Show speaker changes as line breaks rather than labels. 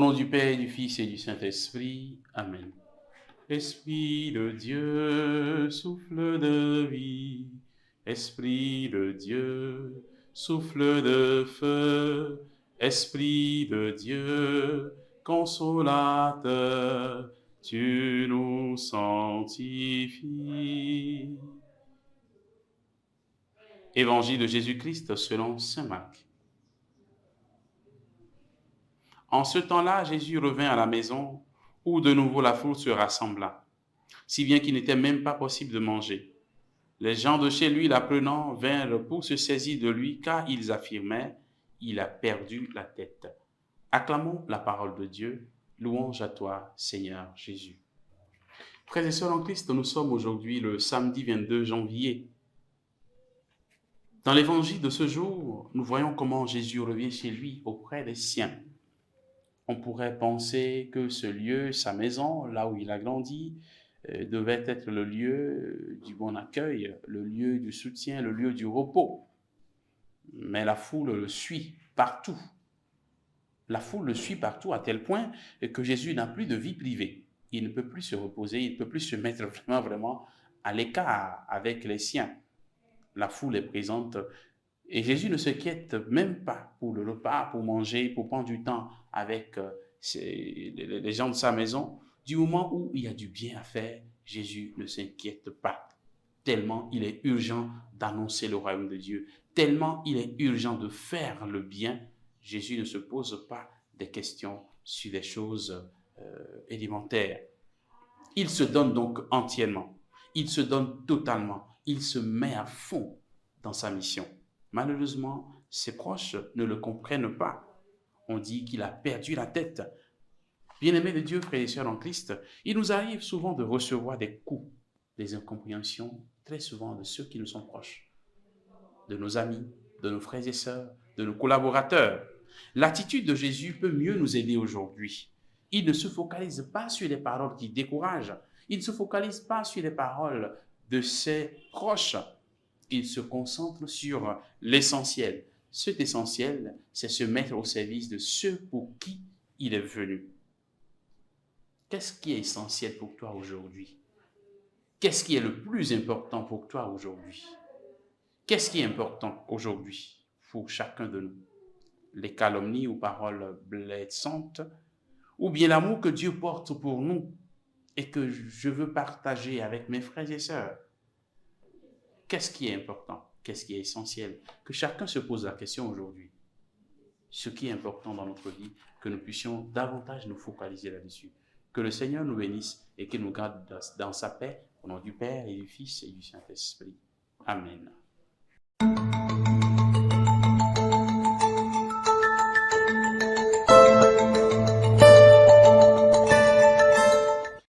nom du Père, du Fils et du Saint-Esprit. Amen. Esprit de Dieu, souffle de vie. Esprit de Dieu, souffle de feu. Esprit de Dieu, consolateur, tu nous sanctifies. Évangile de Jésus-Christ selon saint Marc. En ce temps-là, Jésus revint à la maison où de nouveau la foule se rassembla, si bien qu'il n'était même pas possible de manger. Les gens de chez lui, l'apprenant, vinrent pour se saisir de lui, car ils affirmaient, il a perdu la tête. Acclamons la parole de Dieu. Louange à toi, Seigneur Jésus. Frères et sœurs en Christ, nous sommes aujourd'hui le samedi 22 janvier. Dans l'évangile de ce jour, nous voyons comment Jésus revient chez lui auprès des siens. On pourrait penser que ce lieu, sa maison, là où il a grandi, devait être le lieu du bon accueil, le lieu du soutien, le lieu du repos. Mais la foule le suit partout. La foule le suit partout à tel point que Jésus n'a plus de vie privée. Il ne peut plus se reposer, il ne peut plus se mettre vraiment à l'écart avec les siens. La foule est présente et Jésus ne s'inquiète même pas pour le repas, pour manger, pour prendre du temps avec les gens de sa maison. Du moment où il y a du bien à faire, Jésus ne s'inquiète pas. Tellement il est urgent d'annoncer le royaume de Dieu, tellement il est urgent de faire le bien, Jésus ne se pose pas des questions sur des choses élémentaires. Il se donne donc entièrement, il se donne totalement, il se met à fond dans sa mission. Malheureusement, ses proches ne le comprennent pas. On dit qu'il a perdu la tête. Bien-aimés de Dieu, frères et sœurs en Christ, il nous arrive souvent de recevoir des coups, des incompréhensions, très souvent de ceux qui nous sont proches, de nos amis, de nos frères et sœurs, de nos collaborateurs. L'attitude de Jésus peut mieux nous aider aujourd'hui. Il ne se focalise pas sur les paroles qui découragent. Il ne se focalise pas sur les paroles de ses proches. Il se concentre sur l'essentiel. Cet essentiel, c'est se mettre au service de ceux pour qui il est venu. Qu'est-ce qui est essentiel pour toi aujourd'hui? Qu'est-ce qui est le plus important pour toi aujourd'hui? Qu'est-ce qui est important aujourd'hui pour chacun de nous? Les calomnies ou paroles blessantes, ou bien l'amour que Dieu porte pour nous et que je veux partager avec mes frères et sœurs? Qu'est-ce qui est important? Qu'est-ce qui est essentiel? Que chacun se pose la question aujourd'hui. Ce qui est important dans notre vie, que nous puissions davantage nous focaliser là-dessus. Que le Seigneur nous bénisse et qu'il nous garde dans sa paix, au nom du Père et du Fils et du Saint-Esprit. Amen.